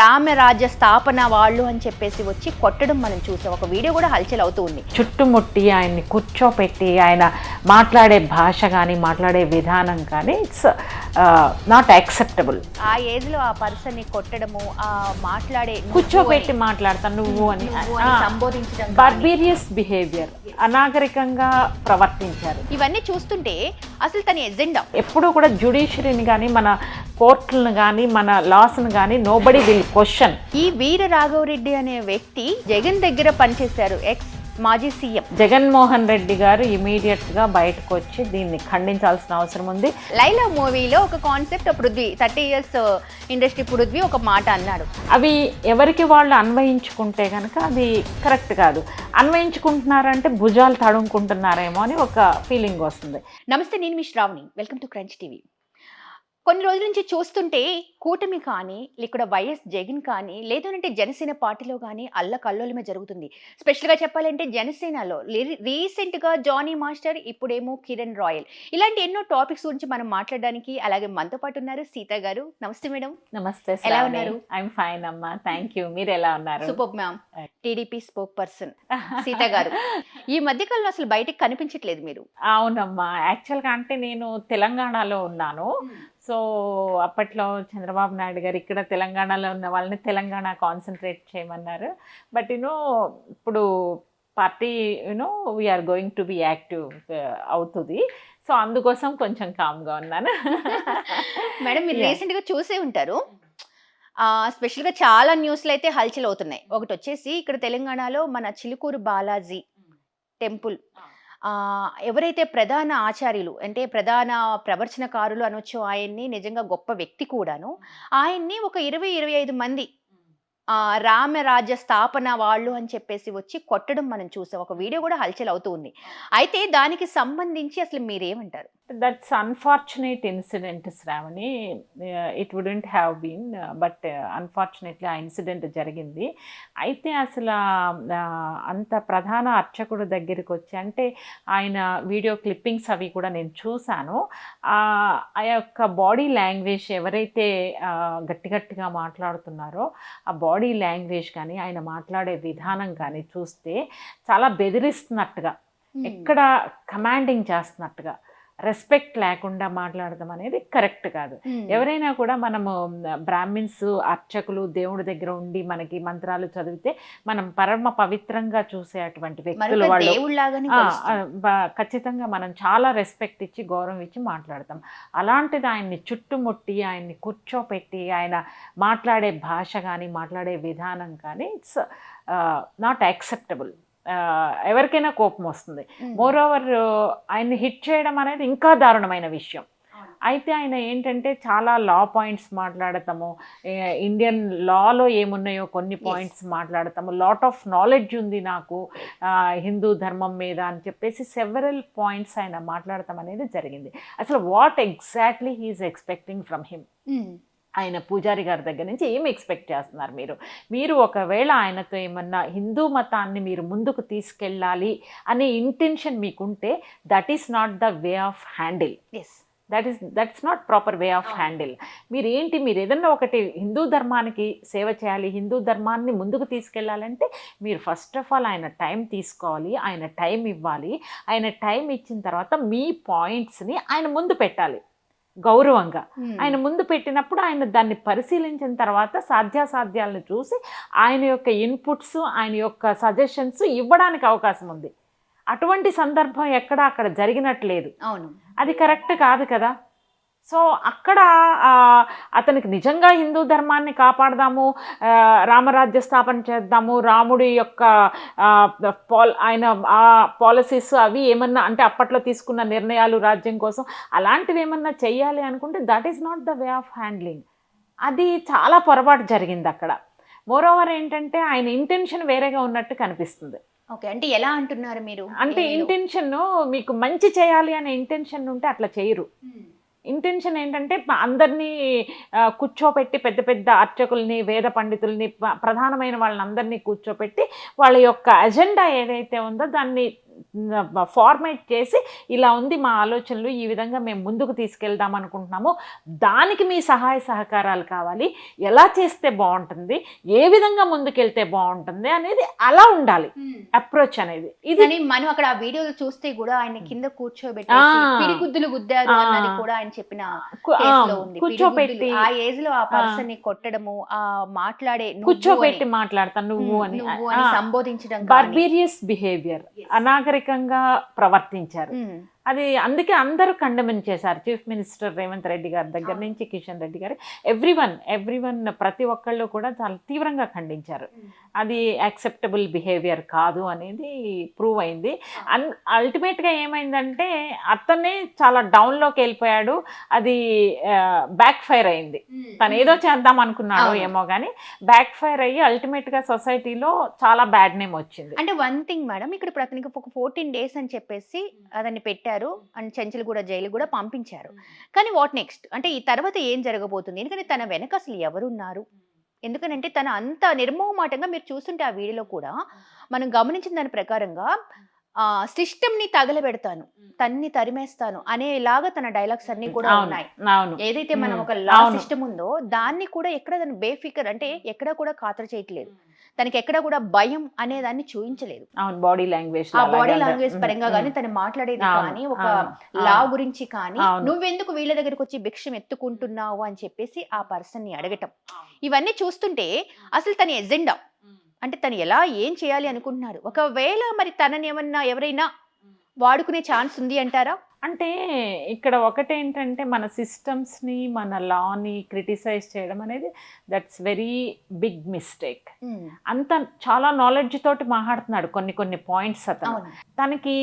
రామరాజ్య స్థాపన వాళ్ళు అని చెప్పేసి వచ్చి కొట్టడం మనం చూసాం. ఒక వీడియో కూడా హల్చల్ అవుతూ ఉంది. చుట్టుముట్టి ఆయన్ని కూర్చోపెట్టి ఆయన మాట్లాడే భాష కానీ మాట్లాడే విధానం కానీ ఇట్స్ నాట్ యాక్సెప్టబుల్. ఆ ఏజ్ లో ఆ పర్సన్ ని కొట్టడము, ఆ మాట్లాడే కూర్చోపెట్టి మాట్లాడతాను నువ్వు అని సంబోధించడం, బార్బేరియస్ బిహేవియర్, అనాగరికంగా ప్రవర్తించారు. ఇవన్నీ చూస్తుంటే అసలు తన ఎజెండా ఎప్పుడూ కూడా జ్యుడిషియరీని కానీ మన కోర్టులను కానీ మన లాస్ను కానీ నోబడి విల్ క్వశ్చన్. ఈ వీర రాఘవరెడ్డి అనే వ్యక్తి జగన్ దగ్గర పనిచేశారు, ఎక్స్ మాజీ సీఎం జగన్మోహన్ రెడ్డి గారు ఇమీడియట్ గా బయటకు వచ్చి దీన్ని ఖండించాల్సిన అవసరం ఉంది. లైలా మూవీలో ఒక concept Prithvi 30 years industry Prithvi ఒక మాట అన్నాడు. అవి ఎవరికి వాళ్ళు అన్వయించుకుంటే కనుక అది కరెక్ట్ కాదు. అన్వయించుకుంటున్నారంటే భుజాలు తడుముకుంటున్నారేమో అని ఒక ఫీలింగ్ వస్తుంది. నమస్తే, నేను మీ Shravani, welcome to Crunch TV. కొన్ని రోజుల నుంచి చూస్తుంటే కూటమి కానీ, ఇక్కడ వైఎస్ జగన్ కానీ, లేదంటే జనసేన పార్టీలో కానీ అల్లకల్లోలమే జరుగుతుంది. స్పెషల్గా చెప్పాలంటే జనసేనలో రీసెంట్గా జానీ మాస్టర్, ఇప్పుడేమో కిరణ్ రాయల్, ఇలాంటి ఎన్నో టాపిక్స్ గురించి మనం మాట్లాడడానికి అలాగే మనతో పాటు ఉన్నారు సీత గారు. నమస్తే మేడం. నమస్తే, ఎలా ఉన్నారు? ఐఎమ్ ఫైన్ అమ్మా, థ్యాంక్ యూ. మీరు ఎలా ఉన్నారు? Super ma'am. TDP spoke person Sita గారు ఈ మధ్యకాలంలో అసలు బయటకు కనిపించట్లేదు మీరు. అవునమ్మా, యాక్చువల్గా అంటే నేను తెలంగాణలో ఉన్నాను. సో అప్పట్లో చంద్రబాబు నాయుడు గారు ఇక్కడ తెలంగాణలో ఉన్న వాళ్ళని తెలంగాణ కాన్సన్ట్రేట్ చేయమన్నారు. బట్ ఇప్పుడు party we're going to be active అవుతుంది. సో అందుకోసం కొంచెం కామ్గా ఉన్నాను. మేడం, మీరు రీసెంట్గా చూసే ఉంటారు, స్పెషల్గా చాలా న్యూస్లు అయితే హల్చల్ అవుతున్నాయి. ఒకటి వచ్చేసి ఇక్కడ తెలంగాణలో మన చిలుకూరు బాలాజీ టెంపుల్ ఎవరైతే ప్రధాన ఆచార్యులు అంటే ప్రధాన ప్రవచనకారులు అనొచ్చు, ఆయన్ని నిజంగా గొప్ప వ్యక్తి కూడాను, ఆయన్ని ఒక 20-25 మంది రామరాజ్య స్థాపన వాళ్ళు అని చెప్పేసి వచ్చి కొట్టడం మనం చూసాం. ఒక వీడియో కూడా హల్చల్ అవుతూ ఉంది. అయితే దానికి సంబంధించి అసలు మీరేమంటారు? That's unfortunate incident Shravani. It wouldn't have been, but unfortunately ఆ ఇన్సిడెంట్ జరిగింది. అయితే అసలు అంత ప్రధాన అర్చకుడు దగ్గరికి వచ్చి, అంటే ఆయన వీడియో క్లిప్పింగ్స్ అవి కూడా నేను చూశాను. ఆ యొక్క బాడీ లాంగ్వేజ్ ఎవరైతే గట్టిగా మాట్లాడుతున్నారో ఆ బాడీ లాంగ్వేజ్ కానీ ఆయన మాట్లాడే విధానం కానీ చూస్తే చాలా బెదిరిస్తున్నట్టుగా, ఎక్కడ కమాండింగ్ చేస్తున్నట్టుగా, రెస్పెక్ట్ లేకుండా మాట్లాడడం అనేది కరెక్ట్ కాదు. ఎవరైనా కూడా మనము బ్రాహ్మిన్స్ అర్చకులు దేవుడి దగ్గర ఉండి మనకి మంత్రాలు చదివితే మనం పరమ పవిత్రంగా చూసేటువంటి వ్యక్తులు వాళ్ళు, ఖచ్చితంగా మనం చాలా రెస్పెక్ట్ ఇచ్చి గౌరవం ఇచ్చి మాట్లాడతాం. అలాంటిది ఆయన్ని చుట్టుముట్టి ఆయన్ని కూర్చోపెట్టి ఆయన మాట్లాడే భాష కానీ మాట్లాడే విధానం కానీ ఇట్స్ నాట్ యాక్సెప్టబుల్. ఎవరికైనా కోపం వస్తుంది. మోర్ ఓవర్ ఆయన్ని హిట్ చేయడం అనేది ఇంకా దారుణమైన విషయం. అయితే ఆయన ఏంటంటే చాలా లా పాయింట్స్ మాట్లాడతాము, ఇండియన్ లాలో ఏమున్నాయో కొన్ని పాయింట్స్ మాట్లాడతాము, లాట్ ఆఫ్ నాలెడ్జ్ ఉంది నాకు హిందూ ధర్మం మీద అని చెప్పేసి సెవెరల్ పాయింట్స్ ఆయన మాట్లాడతాం అనేది జరిగింది. అసలు what exactly he's expecting from him? ఆయన పూజారి గారి దగ్గర నుంచి ఏం ఎక్స్పెక్ట్ చేస్తున్నారు మీరు? ఒకవేళ ఆయనతో ఏమన్నా హిందూ మతాన్ని మీరు ముందుకు తీసుకెళ్ళాలి అనే ఇంటెన్షన్ మీకుంటే that is not the way of handle. That's not proper way of handle. మీరు ఏదన్నా ఒకటి హిందూ ధర్మానికి సేవ చేయాలి, హిందూ ధర్మాన్ని ముందుకు తీసుకెళ్ళాలంటే మీరు ఫస్ట్ ఆఫ్ ఆల్ ఆయన టైం తీసుకోవాలి, ఆయన టైం ఇవ్వాలి. ఆయన టైం ఇచ్చిన తర్వాత మీ పాయింట్స్ని ఆయన ముందు పెట్టాలి గౌరవంగా. ఆయన ముందు పెట్టినప్పుడు ఆయన దాన్ని పరిశీలించిన తర్వాత సాధ్యాసాధ్యాలను చూసి ఆయన యొక్క ఇన్పుట్స్, ఆయన యొక్క సజెషన్స్ ఇవ్వడానికి అవకాశం ఉంది. అటువంటి సందర్భం అక్కడ జరిగినట్లేదు. అవును, అది కరెక్ట్ కాదు కదా. సో అక్కడ అతనికి నిజంగా హిందూ ధర్మాన్ని కాపాడదాము, రామరాజ్య స్థాపన చేద్దాము, రాముడి యొక్క ఆయన ఆ పాలసీస్ అవి ఏమన్నా అంటే అప్పట్లో తీసుకున్న నిర్ణయాలు రాజ్యం కోసం అలాంటివి ఏమన్నా చెయ్యాలి అనుకుంటే that is not the way of handling. అది చాలా పొరపాటు జరిగింది అక్కడ. మోర్ ఓవర్ ఏంటంటే ఆయన ఇంటెన్షన్ వేరేగా ఉన్నట్టు కనిపిస్తుంది. ఓకే, అంటే ఎలా అంటున్నారు మీరు? అంటే ఇంటెన్షన్ మీకు మంచి చేయాలి అనే ఇంటెన్షన్ ఉంటే అట్లా చేయరు. ఇంటెన్షన్ ఏంటంటే అందరినీ కూర్చోపెట్టి పెద్ద పెద్ద అర్చకుల్ని, వేద పండితుల్ని, ప్రధానమైన వాళ్ళని అందరినీ కూర్చోపెట్టి వాళ్ళ యొక్క అజెండా ఏదైతే ఉందో దాన్ని ఫార్మేట్ చేసి ఇలా ఉంది మా ఆలోచనలు, ఈ విధంగా మేము ముందుకు తీసుకెళ్దాం అనుకుంటున్నాము, దానికి మీ సహాయ సహకారాలు కావాలి, ఎలా చేస్తే బాగుంటుంది, ఏ విధంగా ముందుకెళ్తే బాగుంటుంది అనేది అలా ఉండాలి అప్రోచ్ అనేది. ఇది కానీ మనం అక్కడ ఆ వీడియోలు చూస్తే కూడా ఆయన కింద కూర్చోబెట్టి పిడిగుద్దులు గుద్దారు అన్నది కూడా ఆయన చెప్పిన కేసులో ఉంది. కూర్చోబెట్టి ఆ ఏజ్ లో ఆ పర్సన్ ని కొట్టడము, ఆ మాట్లాడే కూర్చోబెట్టి మాట్లాడతాను నువ్వు అని సంబోధించడం, బార్బేరియస్ బిహేవియర్, అనాగరికంగా ప్రవర్తించారు. అది అందుకే అందరూ కండెమ్ చేశారు. చీఫ్ మినిస్టర్ రేవంత్ రెడ్డి గారి దగ్గర నుంచి కిషన్ రెడ్డి గారు, ఎవ్రీవన్ ప్రతి ఒక్కళ్ళు కూడా చాలా తీవ్రంగా ఖండించారు. అది యాక్సెప్టబుల్ బిహేవియర్ కాదు అనేది ప్రూవ్ అయింది. అల్టిమేట్గా ఏమైందంటే అతనే చాలా డౌన్లోకి వెళ్ళిపోయాడు. అది బ్యాక్ ఫైర్ అయింది. తను ఏదో చేద్దాం అనుకున్నాడు ఏమో కానీ బ్యాక్ ఫైర్ అయ్యి అల్టిమేట్గా సొసైటీలో చాలా బ్యాడ్ నేమ్ వచ్చింది. అంటే వన్ థింగ్ మేడం, ఇక్కడ ఇప్పుడు అతనికి ఒక 14 days అని చెప్పేసి అతన్ని పెట్టారు అండ్ చెంచల్గూడ జైలు కూడా పంపించారు. కానీ వాట్ నెక్స్ట్ అంటే ఈ తర్వాత ఏం జరగబోతుంది? ఎందుకంటే తన వెనక అసలు ఎవరున్నారు? ఎందుకనంటే తన అంత నిర్మోహమాటంగా మీరు చూస్తుంటే ఆ వీడియోలో కూడా మనం గమనించిన దాని ప్రకారంగా సిస్టమ్ ని తగలబెడతాను, తన్ని తరిమేస్తాను అనేలాగా తన డైలాగ్స్ అన్ని కూడా ఉన్నాయి. ఏదైతే మనం ఒక లా సిస్టమ్ ఉందో దాన్ని కూడా ఎక్కడ తను బేఫికర్ అంటే ఎక్కడ కూడా ఖాతరు చేయట్లేదు. తనకి ఎక్కడ కూడా భయం అనే దాన్ని చూపించలేదు. బాడీ లాంగ్వేజ్, ఆ బాడీ లాంగ్వేజ్ పరంగా కానీ తను మాట్లాడేది కానీ ఒక లా గురించి కానీ నువ్వెందుకు వీళ్ళ దగ్గరకు వచ్చి భిక్షం ఎత్తుకుంటున్నావు అని చెప్పేసి ఆ పర్సన్ ని అడగటం, ఇవన్నీ చూస్తుంటే అసలు తన ఎజెండా అంటే తను ఎలా ఏం చేయాలి అనుకుంటున్నారు? ఒకవేళ మరి తనని ఏమన్నా ఎవరైనా వాడుకునే ఛాన్స్ ఉంది అంటారా? అంటే ఇక్కడ ఒకటేంటంటే మన సిస్టమ్స్ని మన లాని క్రిటిసైజ్ చేయడం అనేది దట్స్ వెరీ బిగ్ మిస్టేక్. అంత చాలా నాలెడ్జ్ తోటి మాట్లాడుతున్నాడు కొన్ని పాయింట్స్. తనకి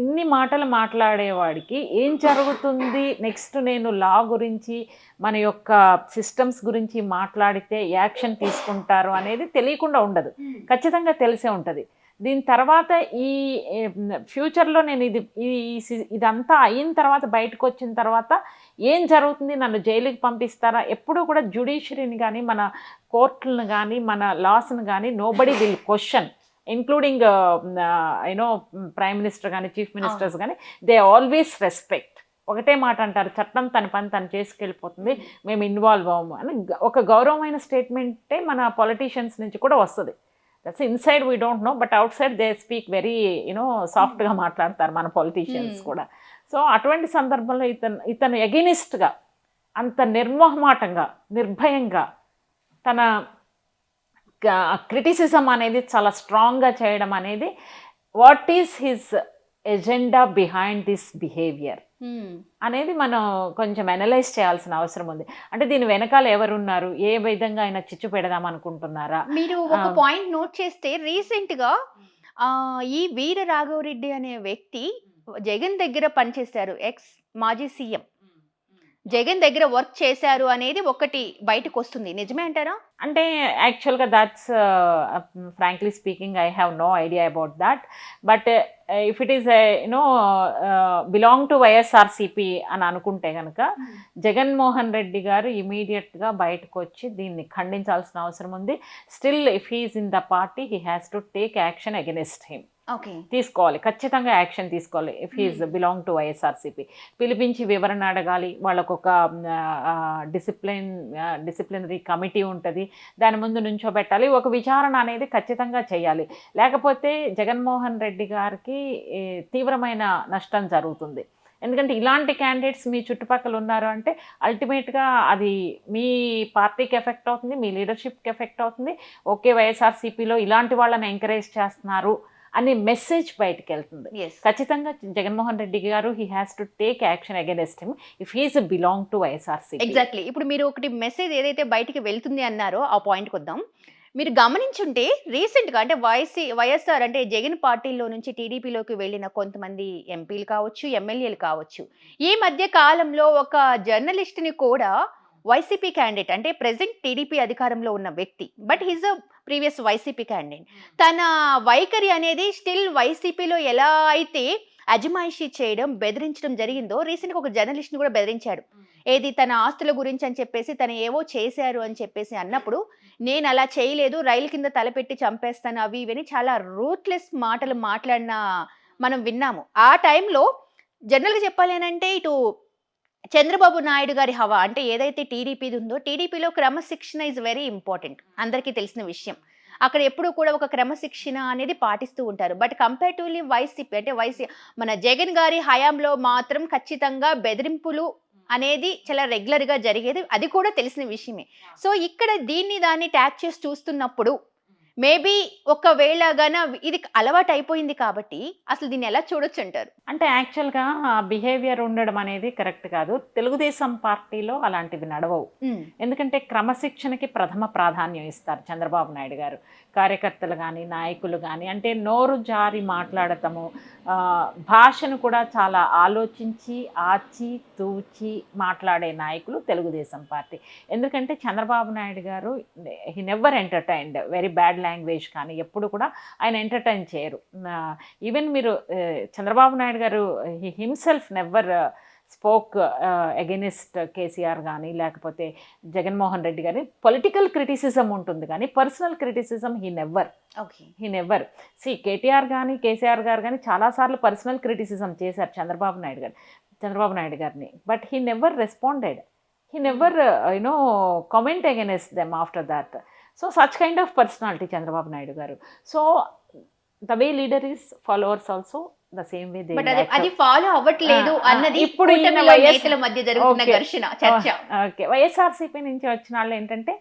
ఇన్ని మాటలు మాట్లాడేవాడికి ఏం జరుగుతుంది నెక్స్ట్, నేను లా గురించి మన యొక్క సిస్టమ్స్ గురించి మాట్లాడితే యాక్షన్ తీసుకుంటారు అనేది తెలియకుండా ఉండదు, ఖచ్చితంగా తెలిసే ఉంటుంది. దీని తర్వాత ఈ ఫ్యూచర్లో నేను ఇదంతా అయిన తర్వాత బయటకు వచ్చిన తర్వాత ఏం జరుగుతుంది, నన్ను జైలుకి పంపిస్తారా? ఎప్పుడూ కూడా జ్యుడిషియరీని కానీ మన కోర్టులను కానీ మన లాస్ని కానీ nobody will question, including you know prime minister కానీ చీఫ్ మినిస్టర్స్ కానీ, దే ఆల్వేస్ రెస్పెక్ట్. ఒకటే మాట అంటారు, చట్టం తన పని తను చేసుకెళ్ళిపోతుంది, మేము ఇన్వాల్వ్ అవ్వము అని ఒక గౌరవమైన స్టేట్మెంటే మన పొలిటీషియన్స్ నుంచి కూడా వస్తుంది. That's inside we don't know, but out side they speak very సాఫ్ట్గా మాట్లాడతారు మన పొలిటీషియన్స్ కూడా. సో అటువంటి సందర్భంలో ఇతను ఎగెనిస్ట్గా అంత నిర్మోహమాటంగా నిర్భయంగా తన క్రిటిసిజం అనేది చాలా స్ట్రాంగ్గా చేయడం అనేది what is his agenda behind this behaviour అనేది మనం కొంచెం అనలైజ్ చేయాల్సిన అవసరం ఉంది. అంటే దీని వెనకాల ఎవరున్నారు, ఏ విధంగా ఆయన చిచ్చు పెడదాం అనుకుంటున్నారా? మీరు ఒక పాయింట్ నోట్ చేస్తే రీసెంట్ గా ఈ వీర రాఘవరెడ్డి అనే వ్యక్తి జగన్ దగ్గర పనిచేశారు, ఎక్స్ మాజీ సీఎం జగన్ దగ్గర వర్క్ చేశారు అనేది ఒకటి బయటకు వస్తుంది, నిజమే అంటారా? అంటే యాక్చువల్గా that's frankly speaking I have no idea about that, but if it is belong to YSRCP అని అనుకుంటే కనుక జగన్మోహన్ రెడ్డి గారు ఇమీడియట్గా బయటకు వచ్చి దీన్ని ఖండించాల్సిన అవసరం ఉంది. Still if he's in the party he has to take action against him. తీసుకోవాలి, ఖచ్చితంగా యాక్షన్ తీసుకోవాలి. If he's belong to YSRCP పిలిపించి వివరణ అడగాలి. వాళ్ళకు ఒక డిసిప్లినరీ కమిటీ ఉంటుంది, దాని ముందు నుంచోబెట్టాలి, ఒక విచారణ అనేది ఖచ్చితంగా చేయాలి. లేకపోతే జగన్మోహన్ రెడ్డి గారికి తీవ్రమైన నష్టం జరుగుతుంది. ఎందుకంటే ఇలాంటి క్యాండిడేట్స్ మీ చుట్టుపక్కల ఉన్నారు అంటే అల్టిమేట్గా అది మీ పార్టీకి ఎఫెక్ట్ అవుతుంది, మీ లీడర్షిప్కి ఎఫెక్ట్ అవుతుంది. ఓకే, వైఎస్ఆర్సీపీలో ఇలాంటి వాళ్ళని ఎంకరేజ్ చేస్తున్నారు అనే మెసేజ్ బయటకు వెళ్తుంది. ఖచ్చితంగా జగన్మోహన్ రెడ్డి గారు he has to take action against him if he's belong to YSRCP. Exactly. ఇప్పుడు మీరు ఒకటి మెసేజ్ ఏదైతే బయటికి వెళ్తుంది అన్నారో ఆ పాయింట్కి వద్దాం. మీరు గమనించుంటే రీసెంట్గా అంటే వైఎస్ఆర్ అంటే జగన్ పార్టీలో నుంచి టీడీపీలోకి వెళ్ళిన కొంతమంది ఎంపీలు కావచ్చు, ఎమ్మెల్యేలు కావచ్చు, ఈ మధ్య కాలంలో ఒక జర్నలిస్ట్ని కూడా వైసీపీ క్యాండిడేట్ అంటే ప్రెసెంట్ టీడీపీ అధికారంలో ఉన్న వ్యక్తి, but he's a previous YCP candidate, తన వైఖరి అనేది స్టిల్ వైసీపీలో ఎలా అయితే అజమాయిషీ చేయడం, బెదిరించడం జరిగిందో రీసెంట్‌గా ఒక జర్నలిస్ట్‌ని కూడా బెదిరించాడు. ఏది తన ఆస్తుల గురించి అని చెప్పేసి తను ఏవో చేశారు అని చెప్పేసి అన్నప్పుడు, నేను అలా చేయలేదు, రైలు కింద తలపెట్టి చంపేస్తాను అవి ఇవి అని చాలా రూత్‌లెస్ మాటలు మాట్లాడిన మనం విన్నాము. ఆ టైంలో జనరల్‌గా చెప్పాలి అనంటే ఇటు చంద్రబాబు నాయుడు గారి హవా అంటే ఏదైతే టీడీపీది ఉందో, టీడీపీలో క్రమశిక్షణ ఈజ్ వెరీ ఇంపార్టెంట్. అందరికీ తెలిసిన విషయం. అక్కడ ఎప్పుడూ కూడా ఒక క్రమశిక్షణ అనేది పాటిస్తూ ఉంటారు. బట్ కంపారిటివ్‌లీ వైసీపీ అంటే మన జగన్ గారి హయాంలో మాత్రం ఖచ్చితంగా బెదిరింపులు అనేది చాలా రెగ్యులర్‌గా జరిగేది. అది కూడా తెలిసిన విషయమే. సో, ఇక్కడ దాన్ని ట్యాగ్ చేసి చూస్తున్నప్పుడు మేబీ ఒకవేళ ఇది అలవాటయిపోయింది కాబట్టి అసలు దీన్ని ఎలా చూడొచ్చంటారు? అంటే యాక్చువల్‌గా బిహేవియర్ ఉండడం అనేది కరెక్ట్ కాదు. తెలుగుదేశం పార్టీలో అలాంటివి నడవవు. ఎందుకంటే క్రమశిక్షణకి ప్రథమ ప్రాధాన్యం ఇస్తారు చంద్రబాబు నాయుడు గారు. కార్యకర్తలు గానీ, నాయకులు గానీ అంటే నోరు జారి మాట్లాడటము, భాషను కూడా చాలా ఆలోచించి, ఆచి, తూచి మాట్లాడే నాయకులు తెలుగుదేశం పార్టీ. ఎందుకంటే చంద్రబాబు నాయుడు గారు హి never entertained very bad language కానీ ఎప్పుడు కూడా ఆయన ఎంటర్‌టైన్ చేయరు. ఈవెన్ మీరు Chandrababu Naidu garu he himself never spoke against KCR కానీ లేకపోతే జగన్మోహన్ రెడ్డి గారి పొలిటికల్ క్రిటిసిజం ఉంటుంది కానీ personal criticism he never KTR కానీ కేసీఆర్ గారు కానీ చాలాసార్లు పర్సనల్ క్రిటిసిజం చేశారు చంద్రబాబు నాయుడు గారిని. But he never responded, he never comment against them after that. So such kind of personality Chandrababu Naidu garu. So the way leader is followers also the same way they. But అది follow అవ్వట్లేదు అన్నది ఇప్పుడు నేతల మధ్య జరుగుతున్న ఘర్షణ చర్చ. ఓకే, వైఎస్ఆర్సీపీ నుంచి వచ్చిన వాళ్ళు ఏంటంటే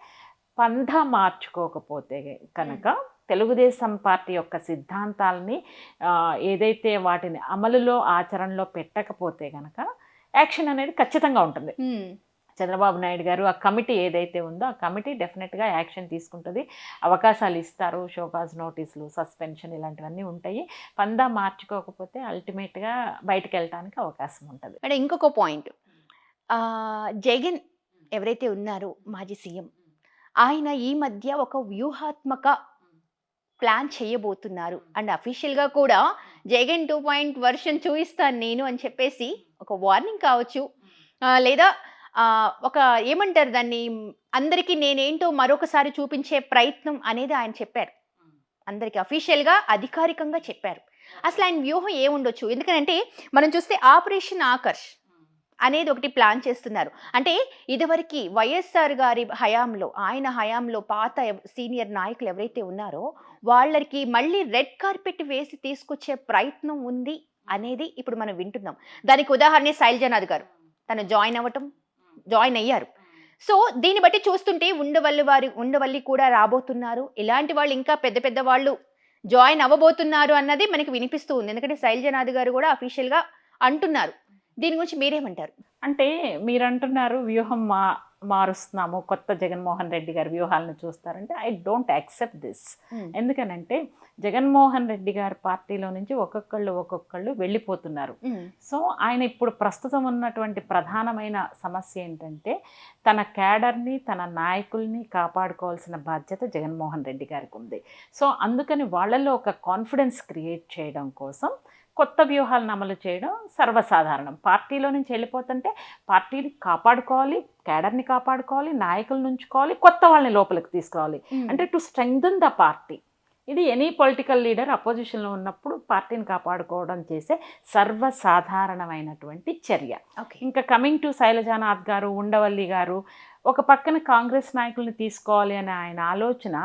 పంథ మార్చుకోకపోతే కనుక తెలుగుదేశం పార్టీ యొక్క సిద్ధాంతాలని ఏదైతే వాటిని అమలులో ఆచరణలో పెట్టకపోతే కనుక యాక్షన్ అనేది ఖచ్చితంగా ఉంటుంది. చంద్రబాబు నాయుడు గారు ఆ కమిటీ ఏదైతే ఉందో ఆ కమిటీ డెఫినెట్గా యాక్షన్ తీసుకుంటుంది. అవకాశాలు ఇస్తారు, షోకాజ్ నోటీసులు, సస్పెన్షన్ ఇలాంటివన్నీ ఉంటాయి. పందా మార్చుకోకపోతే అల్టిమేట్గా బయటకు వెళ్ళడానికి అవకాశం ఉంటుంది. అంటే ఇంకొక పాయింట్, జగన్ ఎవరైతే ఉన్నారో మాజీ సీఎం, ఆయన ఈ మధ్య ఒక వ్యూహాత్మక ప్లాన్ చేయబోతున్నారు. అండ్ అఫీషియల్గా కూడా జగన్ 2.0 వర్షన్ చూపిస్తాను నేను అని చెప్పేసి ఒక వార్నింగ్ కావచ్చు, లేదా ఒక ఏమంటారు దాన్ని, అందరికీ నేనేంటో మరొకసారి చూపించే ప్రయత్నం అనేది ఆయన చెప్పారు. అందరికి అఫీషియల్గా అధికారికంగా చెప్పారు. అసలు ఆయన వ్యూహం ఏముండొచ్చు? ఎందుకంటే మనం చూస్తే ఆపరేషన్ ఆకర్ష్ అనేది ఒకటి ప్లాన్ చేస్తున్నారు. అంటే ఇదివరకు వైఎస్ఆర్ గారి హయాంలో, ఆయన హయాంలో పాత సీనియర్ నాయకులు ఎవరైతే ఉన్నారో వాళ్ళకి మళ్ళీ రెడ్ కార్పెట్ వేసి తీసుకొచ్చే ప్రయత్నం ఉంది అనేది ఇప్పుడు మనం వింటున్నాం. దానికి ఉదాహరణ శైలజానాథ్ గారు, తను జాయిన్ అయ్యారు. సో దీన్ని బట్టి చూస్తుంటే ఉండవల్లి కూడా రాబోతున్నారు. ఇలాంటి వాళ్ళు ఇంకా పెద్ద పెద్ద వాళ్ళు జాయిన్ అవ్వబోతున్నారు అన్నది మనకి వినిపిస్తూ ఉంది. ఎందుకంటే శైలజానాథ్ గారు కూడా అఫీషియల్గా అంటున్నారు. దీని గురించి మీరేమంటారు? అంటే మీరు అంటున్నారు వ్యూహం మారుస్తున్నాము, కొత్త జగన్మోహన్ రెడ్డి గారి వ్యూహాలను చూస్తారంటే ఐ డోంట్ యాక్సెప్ట్ దిస్. ఎందుకనంటే జగన్మోహన్ రెడ్డి గారి పార్టీలో నుంచి ఒక్కొక్కళ్ళు వెళ్ళిపోతున్నారు. సో ఆయన ఇప్పుడు ప్రస్తుతం ఉన్నటువంటి ప్రధానమైన సమస్య ఏంటంటే తన క్యాడర్ని, తన నాయకుల్ని కాపాడుకోవాల్సిన బాధ్యత జగన్మోహన్ రెడ్డి గారికి ఉంది. సో అందుకని వాళ్ళల్లో ఒక కాన్ఫిడెన్స్ క్రియేట్ చేయడం కోసం కొత్త వ్యూహాలను అమలు చేయడం సర్వసాధారణం. పార్టీలో నుంచి వెళ్ళిపోతుంటే పార్టీని కాపాడుకోవాలి, క్యాడర్ని కాపాడుకోవాలి, నాయకులను ఉంచుకోవాలి, కొత్త వాళ్ళని లోపలికి తీసుకురావాలి. అంటే టు స్ట్రెంగ్థెన్ ద పార్టీ. ఇది ఎనీ పొలిటికల్ లీడర్ అపోజిషన్లో ఉన్నప్పుడు పార్టీని కాపాడుకోవడం చేసే సర్వసాధారణమైనటువంటి చర్య. ఇంకా కమింగ్ టు శైలజానాథ్ గారు, ఉండవల్లి గారు, ఒక పక్కన కాంగ్రెస్ నాయకుల్ని తీసుకోవాలి అనే ఆయన ఆలోచన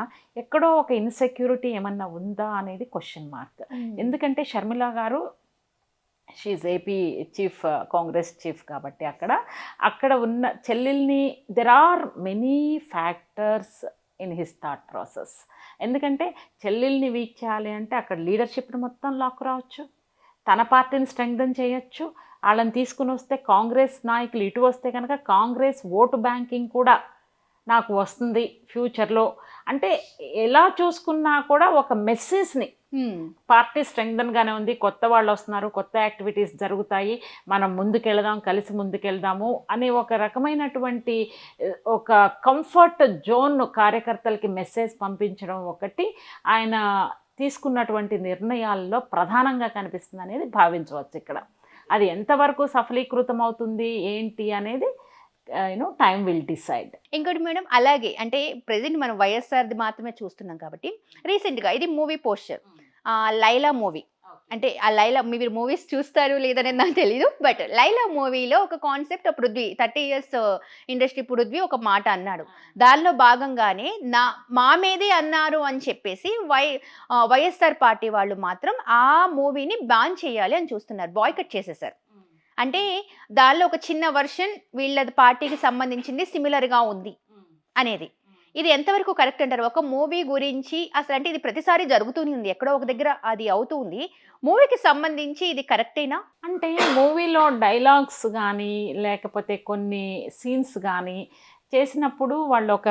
ఎక్కడో ఒక ఇన్సెక్యూరిటీ ఏమన్నా ఉందా అనేది క్వశ్చన్ మార్క్. ఎందుకంటే షర్మిల గారు she's AP chief, Congress chief కాబట్టి అక్కడ ఉన్న చెల్లెల్ని there are many factors in his thought process. ఎందుకంటే చెల్లెల్ని వీక్ చేయాలి అంటే అక్కడ లీడర్షిప్ని మొత్తం లాక్కు రావచ్చు, తన పార్టీని స్ట్రెంగ్థెన్ చేయొచ్చు. వాళ్ళని తీసుకుని వస్తే కాంగ్రెస్ నాయకులు ఇటు వస్తే కనుక కాంగ్రెస్ ఓటు బ్యాంకింగ్ కూడా నాకు వస్తుంది ఫ్యూచర్లో. అంటే ఎలా చూసుకున్నా కూడా ఒక మెసేజ్ని పార్టీ స్ట్రెంగ్థన్గానే ఉంది, కొత్త వాళ్ళు వస్తున్నారు, కొత్త యాక్టివిటీస్ జరుగుతాయి, మనం ముందుకెళ్దాం, కలిసి ముందుకెళ్దాము అనే ఒక రకమైనటువంటి ఒక కంఫర్ట్ జోన్ కార్యకర్తలకి మెసేజ్ పంపించడం ఒకటి. ఆయన తీసుకున్నటువంటి నిర్ణయాల్లో ప్రధానంగా కనిపిస్తుంది అనేది భావించవచ్చు ఇక్కడ. అది ఎంతవరకు సఫలీకృతం అవుతుంది ఏంటి అనేది టైం విల్ డిసైడ్. ఇంకోటి మేడం అలాగే అంటే ప్రెసెంట్ మనం వైఎస్ఆర్ది మాత్రమే చూస్తున్నాం కాబట్టి రీసెంట్గా ఇది మూవీ పోస్టర్ లైలా మూవీ అంటే ఆ లైలా మీరు మూవీస్ చూస్తారు లేదనేది నాకు తెలియదు బట్ లైలా మూవీలో ఒక concept Prithvi 30 years industry Prithvi ఒక మాట అన్నాడు. దానిలో భాగంగానే మా మీదే అన్నారు అని చెప్పేసి వైఎస్ఆర్ పార్టీ వాళ్ళు మాత్రం ఆ మూవీని బ్యాన్ చేయాలి అని చూస్తున్నారు, బాయ్కట్ చేసేసారు. అంటే దానిలో ఒక చిన్న వర్షన్ వీళ్ళ పార్టీకి సంబంధించింది సిమిలర్గా ఉంది అనేది. ఇది ఎంతవరకు కరెక్ట్ అంటారు? ఒక మూవీ గురించి అసలు అంటే ఇది ప్రతిసారి జరుగుతూనే ఉంది, ఎక్కడో ఒక దగ్గర అది అవుతుంది. మూవీకి సంబంధించి ఇది కరెక్టేనా? అంటే మూవీలో డైలాగ్స్ కానీ లేకపోతే కొన్ని సీన్స్ కానీ చేసినప్పుడు వాళ్ళు ఒక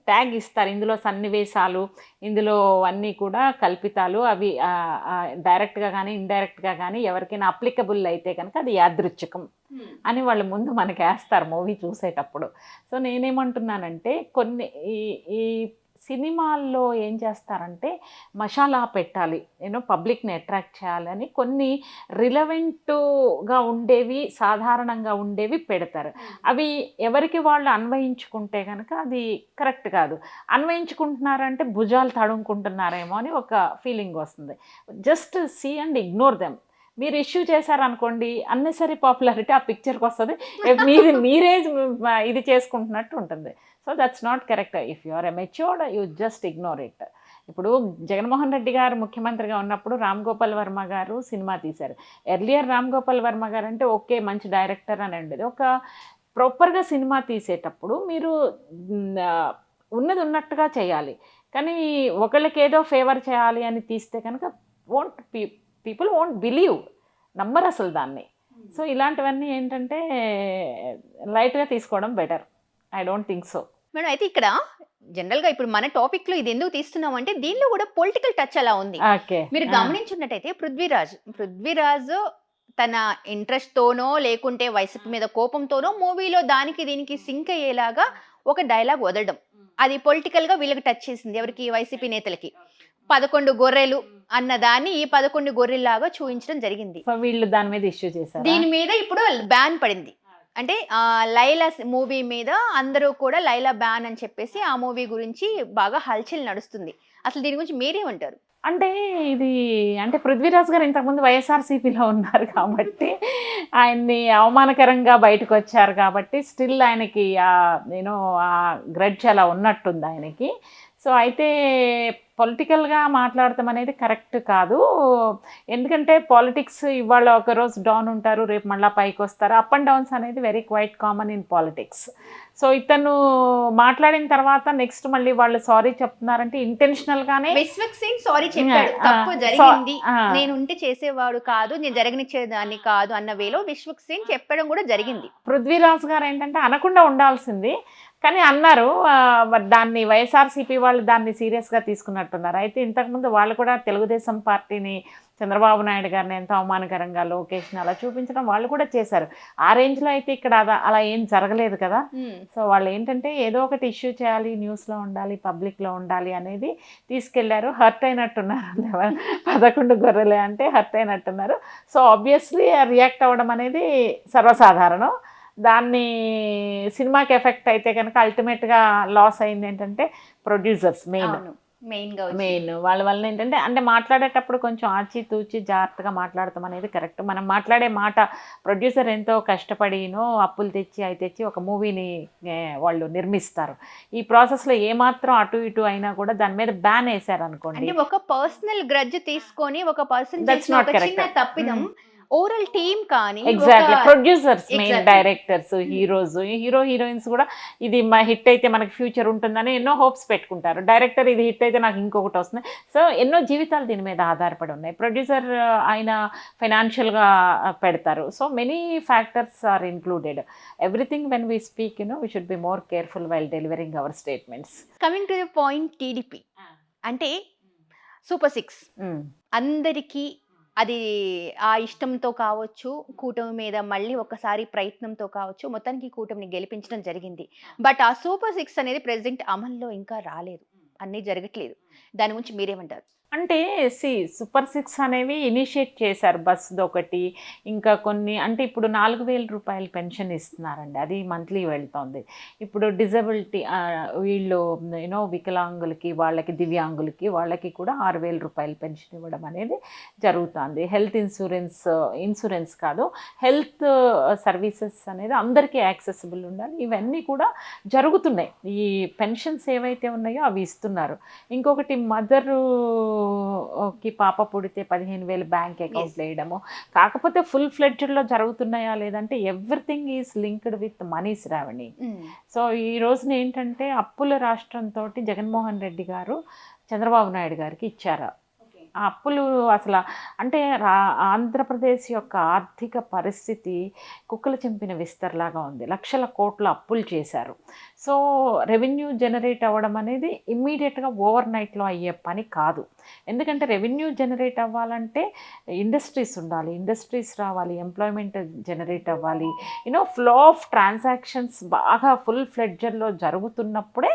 ట్యాగ్ ఇస్తారు, ఇందులో సన్నివేశాలు ఇందులో అన్నీ కూడా కల్పితాలు, అవి డైరెక్ట్గా కానీ ఇండైరెక్ట్గా కానీ ఎవరికైనా అప్లికబుల్ అయితే కనుక అది యాదృచ్ఛికం అని వాళ్ళు ముందు మనకి వేస్తారు మూవీ చూసేటప్పుడు. సో నేనేమంటున్నానంటే కొన్ని ఈ సినిమాల్లో ఏం చేస్తారంటే మసాలా పెట్టాలి, పబ్లిక్ని అట్రాక్ట్ చేయాలని కొన్ని రిలవెంట్గా ఉండేవి సాధారణంగా ఉండేవి పెడతారు. అవి ఎవరికి వాళ్ళు అన్వయించుకుంటే కనుక అది కరెక్ట్ కాదు. అన్వయించుకుంటున్నారంటే భుజాలు తడుముకుంటున్నారేమో అని ఒక ఫీలింగ్ వస్తుంది. Just see and ignore them. మీరు ఇష్యూ చేశారనుకోండి అన్నెసరీ పాపులారిటీ ఆ పిక్చర్కి వస్తుంది, మీరే ఇది చేసుకుంటున్నట్టు ఉంటుంది. So that's not correct. If you are a matured you just ignore it. ఇప్పుడు జగన్మోహన్ రెడ్డి గారు ముఖ్యమంత్రిగా ఉన్నప్పుడు రామ్ గోపాల్ వర్మ గారు సినిమా తీశారు. ఎర్లియర్ రామ్ గోపాల్ వర్మ గారు అంటే ఓకే మంచి డైరెక్టర్ అని ఉండేది. ఒక ప్రాపర్గా సినిమా తీసేటప్పుడు మీరు ఉన్నది ఉన్నట్టుగా చేయాలి. కానీ ఒకళ్ళకి ఏదో ఫేవర్ చేయాలి అని తీస్తే కనుక పీపుల్ వోంట్ బిలీవ్, నమ్మరు అసలు దాన్ని. సో ఇలాంటివన్నీ ఏంటంటే లైట్గా తీసుకోవడం better. I don't think so madam. అయితే ఇక్కడ జనరల్గా ఇప్పుడు మన టాపిక్లో ఇది ఎందుకు తీస్తున్నాం అంటే దీనిలో కూడా పొలిటికల్ టచ్ అలా ఉంది. మీరు గమనించున్నట్టయితే పృథ్వీరాజ్ తన ఇంట్రెస్ట్ తోనో లేకుంటే వైసీపీ మీద కోపంతోనో మూవీలో దానికి దీనికి సింక్ అయ్యేలాగా ఒక డైలాగ్ వదలడం, అది పొలిటికల్ గా వీళ్ళకి టచ్ చేసింది. ఎవరికి? వైసీపీ నేతలకి. 11 గొర్రెలు అన్న దాన్ని ఈ 11 గొర్రెల్లాగా చూపించడం జరిగింది. వీళ్ళు దాని మీద ఇష్యూ చేశారు. దీని మీద ఇప్పుడు బ్యాన్ పడింది. అంటే లైలా మూవీ మీద అందరూ కూడా లైలా బ్యాన్ అని చెప్పేసి ఆ మూవీ గురించి బాగా హల్చల్ నడుస్తుంది. అసలు దీని గురించి మీరేమంటారు? అంటే ఇది అంటే పృథ్వీరాజ్ గారు ఇంతకుముందు వైఎస్ఆర్సీపీలో ఉన్నారు కాబట్టి ఆయన్ని అవమానకరంగా బయటకు వచ్చారు కాబట్టి స్టిల్ ఆయనకి ఆ గ్రడ్జ్ అలా ఉన్నట్టుంది ఆయనకి. సో అయితే పొలిటికల్గా మాట్లాడటం అనేది కరెక్ట్ కాదు. ఎందుకంటే పాలిటిక్స్ ఇవాళ ఒకరోజు డౌన్ ఉంటారు, రేపు మళ్ళీ పైకి వస్తారు. అప్ అండ్ డౌన్స్ అనేది very quite common in politics. So ఇతను మాట్లాడిన తర్వాత నెక్స్ట్ మళ్ళీ వాళ్ళు సారీ చెప్తున్నారంటే ఇంటెన్షనల్గానే సారీ చెప్పాడు, తప్పు జరిగింది, నేను ఉంటే చేసేవాడు కాదు, నేను జరగనిచ్చేదాన్ని కాదు అన్న వేలో విశ్వక్ సేన్ చెప్పడం కూడా జరిగింది. పృథ్వీరాజ్ గారు ఏంటంటే అనకుండా ఉండాల్సింది కానీ అన్నారు. దాన్ని వైఎస్ఆర్సీపీ వాళ్ళు దాన్ని సీరియస్గా తీసుకున్నట్టున్నారు. అయితే ఇంతకుముందు వాళ్ళు కూడా తెలుగుదేశం పార్టీని, చంద్రబాబు నాయుడు గారిని ఎంతో అవమానకరంగా లోకేష్ని అలా చూపించడం వాళ్ళు కూడా చేశారు. ఆ రేంజ్లో అయితే ఇక్కడ అలా ఏం జరగలేదు కదా. సో వాళ్ళు ఏంటంటే ఏదో ఒకటి ఇష్యూ చేయాలి, న్యూస్లో ఉండాలి, పబ్లిక్లో ఉండాలి అనేది తీసుకెళ్లారు. హర్ట్ అయినట్టున్నారు. 11 గొర్రెలే అంటే హర్ట్ అయినట్టున్నారు. సో ఆబ్వియస్లీ రియాక్ట్ అవ్వడం అనేది సర్వసాధారణం. దాన్ని సినిమాకి ఎఫెక్ట్ అయితే కనుక అల్టిమేట్గా లాస్ అయింది ఏంటంటే ప్రొడ్యూసర్స్ మెయిన్ వాళ్ళ వల్ల ఏంటంటే అంటే మాట్లాడేటప్పుడు కొంచెం ఆచితూచి జాగ్రత్తగా మాట్లాడతాం అనేది కరెక్ట్. మనం మాట్లాడే మాట ప్రొడ్యూసర్ ఎంతో కష్టపడినో అప్పులు తెచ్చి అవి తెచ్చి ఒక మూవీని వాళ్ళు నిర్మిస్తారు. ఈ ప్రాసెస్లో ఏమాత్రం అటు ఇటు అయినా కూడా దాని మీద బ్యాన్ వేశారు అనుకోండి. ఒక పర్సనల్ గ్రడ్జ్ తీసుకొని ఒక పర్సన్ దట్స్ నాట్ కరెక్ట్. తప్పిదం ఓవరాల్ టీమ్ కానీ exactly producers main directors hero heroines కూడా ఇది మా హిట్ అయితే మనకి ఫ్యూచర్ ఉంటుందని ఎన్నో హోప్స్ పెట్టుకుంటారు. డైరెక్టర్ ఇది హిట్ అయితే నాకు ఇంకొకటి వస్తుంది. సో ఎన్నో జీవితాలు దీని మీద ఆధారపడి ఉన్నాయి. ప్రొడ్యూసర్ ఆయన ఫైనాన్షియల్గా పెడతారు. So many factors are included. Everything when we speak we should be more careful while delivering our statements. Coming to the point, TDP అంటే సూపర్ 6 అందరికీ అది ఆ ఇష్టంతో కావచ్చు, కూటమి మీద మళ్ళీ ఒకసారి ప్రయత్నంతో కావచ్చు, మొత్తానికి కూటమిని గెలిపించడం జరిగింది. బట్ ఆ సూపర్ 6 అనేది ప్రెసిడెంట్ అమల్లో ఇంకా రాలేదు, అన్నీ జరగట్లేదు. దాని గురించి మీరేమంటారు? అంటే సూపర్ సిక్స్ అనేవి ఇనిషియేట్ చేశారు. బస్సుది ఒకటి, ఇంకా కొన్ని అంటే ఇప్పుడు 4,000 రూపాయలు పెన్షన్ ఇస్తున్నారండి, అది మంత్లీ వెళ్తోంది. ఇప్పుడు డిజబిలిటీ వీళ్ళు వికలాంగులకి, వాళ్ళకి, దివ్యాంగులకి, వాళ్ళకి కూడా 6,000 రూపాయలు పెన్షన్ ఇవ్వడం అనేది జరుగుతుంది. హెల్త్ ఇన్సూరెన్స్ కాదు, హెల్త్ సర్వీసెస్ అనేది అందరికీ యాక్సెసిబుల్ ఉండాలి. ఇవన్నీ కూడా జరుగుతున్నాయి. ఈ పెన్షన్స్ ఏవైతే ఉన్నాయో అవి ఇస్తున్నారు. ఇంకొకటి కి పాప పుడితే 15,000 బ్యాంక్ అకౌంట్లో వేయడము. కాకపోతే ఫుల్ ఫ్లెడ్జ్డ్లో జరుగుతున్నాయా లేదంటే everything is linked with money, Shravani. So ఈ రోజున ఏంటంటే అప్పుల రాష్ట్రంతో జగన్మోహన్ రెడ్డి గారు చంద్రబాబు నాయుడు గారికి ఇచ్చారు. ఆ అప్పులు అసలు అంటే ఆంధ్రప్రదేశ్ యొక్క ఆర్థిక పరిస్థితి కుక్కలు చెంపిన విస్తరలాగా ఉంది. లక్షల కోట్ల అప్పులు చేశారు. సో రెవెన్యూ జనరేట్ అవ్వడం అనేది ఇమ్మీడియట్గా ఓవర్ నైట్లో అయ్యే పని కాదు. ఎందుకంటే రెవెన్యూ జనరేట్ అవ్వాలంటే ఇండస్ట్రీస్ ఉండాలి, ఇండస్ట్రీస్ రావాలి, ఎంప్లాయ్మెంట్ జనరేట్ అవ్వాలి. ఫ్లో ఆఫ్ ట్రాన్సాక్షన్స్ బాగా ఫుల్ ఫ్లెడ్జర్లో జరుగుతున్నప్పుడే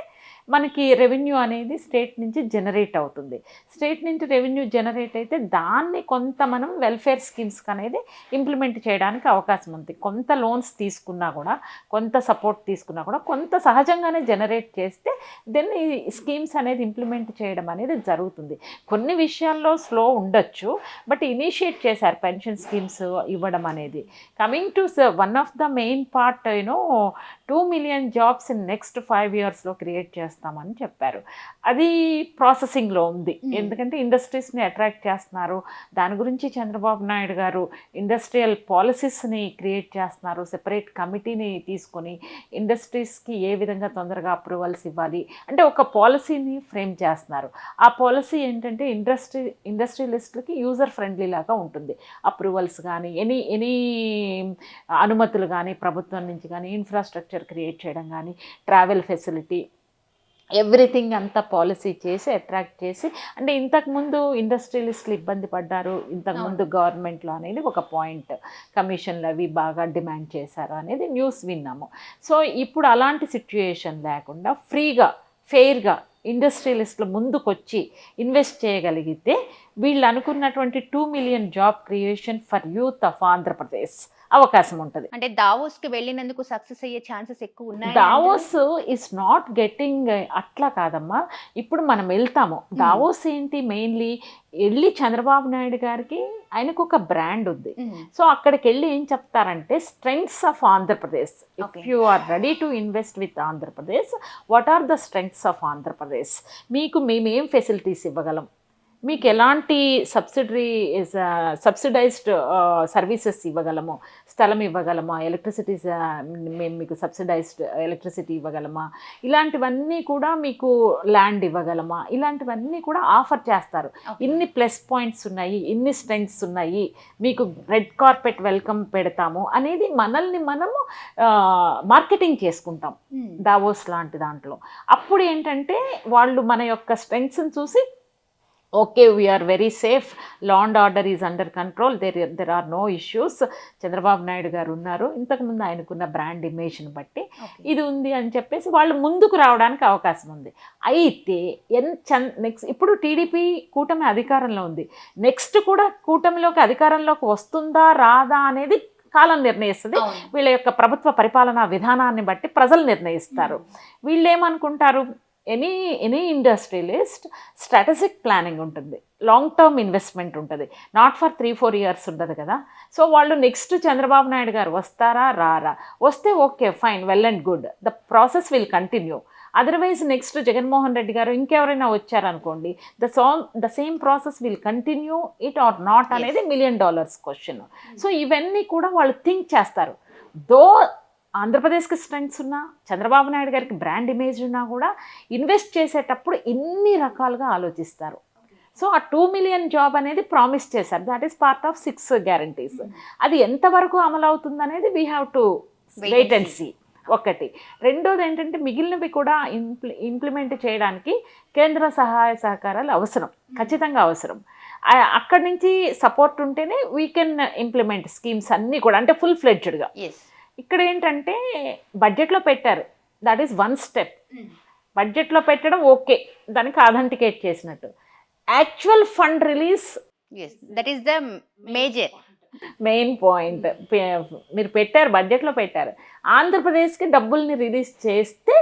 మనకి రెవెన్యూ అనేది స్టేట్ నుంచి జనరేట్ అవుతుంది. స్టేట్ నుంచి రెవెన్యూ జనరేట్ అయితే దాన్ని కొంత మనం వెల్ఫేర్ స్కీమ్స్కి అనేది ఇంప్లిమెంట్ చేయడానికి అవకాశం ఉంది. కొంత లోన్స్ తీసుకున్నా కూడా, కొంత సపోర్ట్ తీసుకున్నా కూడా, కొంత సహజంగానే జనరేట్ చేస్తే దెన్ ఈ స్కీమ్స్ అనేది ఇంప్లిమెంట్ చేయడం అనేది జరుగుతుంది. కొన్ని విషయాల్లో స్లో ఉండొచ్చు, బట్ ఇనిషియేట్ చేశారు పెన్షన్ స్కీమ్స్ ఇవ్వడం అనేది. Coming to one of the main part 2 million jobs in next 5 yearsలో క్రియేట్ చేస్తామని చెప్పారు. అది ప్రాసెసింగ్లో ఉంది. ఎందుకంటే ఇండస్ట్రీస్ని అట్రాక్ట్ చేస్తున్నారు. దాని గురించి చంద్రబాబు నాయుడు గారు ఇండస్ట్రియల్ పాలసీస్ని క్రియేట్ చేస్తున్నారు. సెపరేట్ కమిటీని తీసుకొని ఇండస్ట్రీస్కి ఏ విధంగా తొందరగా అప్రూవల్స్ ఇవ్వాలి అంటే ఒక పాలసీని ఫ్రేమ్ చేస్తున్నారు. ఆ పాలసీ ఏంటంటే ఇండస్ట్రియలిస్టులకి యూజర్ ఫ్రెండ్లీ లాగా ఉంటుంది. అప్రూవల్స్ కానీ ఎనీ అనుమతులు కానీ ప్రభుత్వం నుంచి కానీ, ఇన్ఫ్రాస్ట్రక్చర్ క్రియేట్ చేయడం కానీ, ట్రావెల్ ఫెసిలిటీ, ఎవ్రీథింగ్ అంతా పాలసీ చేసి అట్రాక్ట్ చేసి, అంటే ఇంతకుముందు ఇండస్ట్రియలిస్టులు ఇబ్బంది పడ్డారు, ఇంతకుముందు గవర్నమెంట్లో అనేది ఒక పాయింట్, కమిషన్లు అవి బాగా డిమాండ్ చేశారు అనేది న్యూస్ విన్నాము. సో ఇప్పుడు అలాంటి సిచ్యుయేషన్ లేకుండా ఫ్రీగా, ఫెయిర్గా ఇండస్ట్రియలిస్టులు ముందుకొచ్చి ఇన్వెస్ట్ చేయగలిగితే వీళ్ళు అనుకున్నటువంటి 2 million job creation for youth of Andhra Pradesh అవకాశం ఉంటుంది. అంటే దావోస్కి వెళ్ళినందుకు సక్సెస్ అయ్యే ఛాన్సెస్ ఎక్కువ ఉన్నాయి. దావోస్ ఇస్ నాట్ గెట్టింగ్ అట్లా కాదమ్మా. ఇప్పుడు మనం వెళ్తాము దావోస్ ఏంటి, మెయిన్లీ వెళ్ళి చంద్రబాబు నాయుడు గారికి ఆయనకు ఒక బ్రాండ్ ఉంది. సో అక్కడికి వెళ్ళి ఏం చెప్తారంటే strengths of Andhra Pradesh, if you are ready to invest with Andhra Pradesh, what are the strengths of Andhra Pradesh, మీకు మేమేం ఫెసిలిటీస్ ఇవ్వగలం, మీకు ఎలాంటి సబ్సిడైజ్డ్ సర్వీసెస్ ఇవ్వగలము, స్థలం ఇవ్వగలమా, ఎలక్ట్రిసిటీ మేము మీకు సబ్సిడైజ్డ్ ఎలక్ట్రిసిటీ ఇవ్వగలమా, ఇలాంటివన్నీ కూడా మీకు ల్యాండ్ ఇవ్వగలమా, ఇలాంటివన్నీ కూడా ఆఫర్ చేస్తారు. ఇన్ని ప్లస్ పాయింట్స్ ఉన్నాయి, ఇన్ని స్ట్రెంగ్త్స్ ఉన్నాయి, మీకు రెడ్ కార్పెట్ వెల్కమ్ పెడతాము అనేది మనల్ని మనము మార్కెటింగ్ చేసుకుంటాం దావోస్ లాంటి దాంట్లో. అప్పుడు ఏంటంటే వాళ్ళు మన యొక్క స్ట్రెంగ్త్స్ని చూసి okay we're very safe, law and order is under control, there are no issues, Chandrababu Naidu గారు ఉన్నారు, ఇంతకుముందు ఆయనకున్న బ్రాండ్ ఇమేజ్ని బట్టి ఇది ఉంది అని చెప్పేసి వాళ్ళు ముందుకు రావడానికి అవకాశం ఉంది. అయితే నెక్స్ట్ ఇప్పుడు టీడీపీ కూటమి అధికారంలో ఉంది, నెక్స్ట్ కూడా కూటమిలోకి అధికారంలోకి వస్తుందా రాదా అనేది కాలం నిర్ణయిస్తుంది. వీళ్ళ యొక్క ప్రభుత్వ పరిపాలనా విధానాన్ని బట్టి ప్రజలు నిర్ణయిస్తారు. వీళ్ళు ఏమనుకుంటారు, ఎనీ ఇండస్ట్రియలిస్ట్ స్ట్రాటజిక్ ప్లానింగ్ ఉంటుంది, లాంగ్ టర్మ్ ఇన్వెస్ట్మెంట్ ఉంటుంది, నాట్ ఫర్ 3-4 years ఉండదు కదా. సో వాళ్ళు నెక్స్ట్ చంద్రబాబు నాయుడు గారు వస్తారా రారా, వస్తే okay fine, well and good, the process will continue. Otherwise next Jaganmohan Reddy గారు ఇంకెవరైనా వచ్చారనుకోండి, the same process will continue it or not అనేది $1 million క్వశ్చన్. సో ఇవన్నీ కూడా వాళ్ళు థింక్ చేస్తారు. దో ఆంధ్రప్రదేశ్కి స్ట్రెంగ్త్స్ ఉన్నా, చంద్రబాబు నాయుడు గారికి బ్రాండ్ ఇమేజ్ ఉన్నా కూడా ఇన్వెస్ట్ చేసేటప్పుడు ఇన్ని రకాలుగా ఆలోచిస్తారు. సో ఆ 2 million జాబ్ అనేది ప్రామిస్ చేశారు, that is part of 6 guarantees. అది ఎంతవరకు అమలు అవుతుంది అనేది we have to wait and see. ఒకటి. రెండోది ఏంటంటే మిగిలినవి కూడా ఇంప్లిమెంట్ చేయడానికి కేంద్ర సహాయ సహకారాలు అవసరం, ఖచ్చితంగా అవసరం. అక్కడి నుంచి సపోర్ట్ ఉంటేనే వీ కెన్ ఇంప్లిమెంట్ స్కీమ్స్ అన్నీ కూడా, అంటే ఫుల్ ఫ్లెడ్జ్డ్గా. ఇక్కడ ఏంటంటే బడ్జెట్లో పెట్టారు, దట్ ఈస్ 1 step. బడ్జెట్లో పెట్టడం ఓకే, దానికి అథెంటికేట్ చేసినట్టు. Actual fund release yes, that is the major. Main point. మీరు పెట్టారు, బడ్జెట్లో పెట్టారు, ఆంధ్రప్రదేశ్కి డబ్బుల్ని రిలీజ్ చేస్తే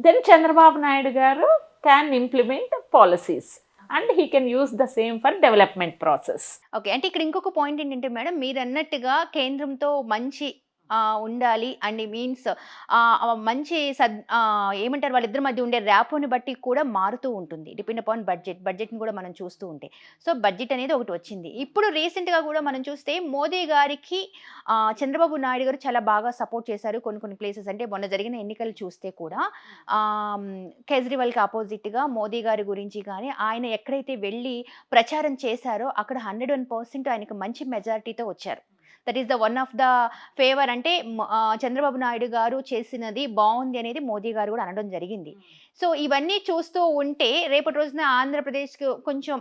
దెన్ చంద్రబాబు నాయుడు గారు can implement policies and he can use the same for development process. Okay, అంటే ఇక్కడ ఇంకొక పాయింట్ ఏంటంటే మేడం, మీరు అన్నట్టుగా కేంద్రంతో మంచి ఉండాలి అండ్ మీన్స్ మంచి ఏమంటారు, వాళ్ళిద్దరి మధ్య ఉండే ర్యాపోని బట్టి కూడా మారుతూ ఉంటుంది, డిపెండ్ అపాన్ బడ్జెట్ని కూడా మనం చూస్తూ ఉంటే. సో బడ్జెట్ అనేది ఒకటి వచ్చింది. ఇప్పుడు రీసెంట్గా కూడా మనం చూస్తే మోదీ గారికి చంద్రబాబు నాయుడు గారు చాలా బాగా సపోర్ట్ చేశారు కొన్ని ప్లేసెస్. అంటే మొన్న జరిగిన ఎన్నికలు చూస్తే కూడా కేజ్రీవాల్కి ఆపోజిట్గా మోదీ గారి గురించి కానీ ఆయన ఎక్కడైతే వెళ్ళి ప్రచారం చేశారో అక్కడ 101% ఆయనకు మంచి మెజారిటీతో వచ్చారు. That is the one of the favour. అంటే చంద్రబాబు నాయుడు గారు చేసినది బాగుంది అనేది మోదీ గారు కూడా అనడం జరిగింది. సో ఇవన్నీ చూస్తూ ఉంటే రేపటి రోజున ఆంధ్రప్రదేశ్కి కొంచెం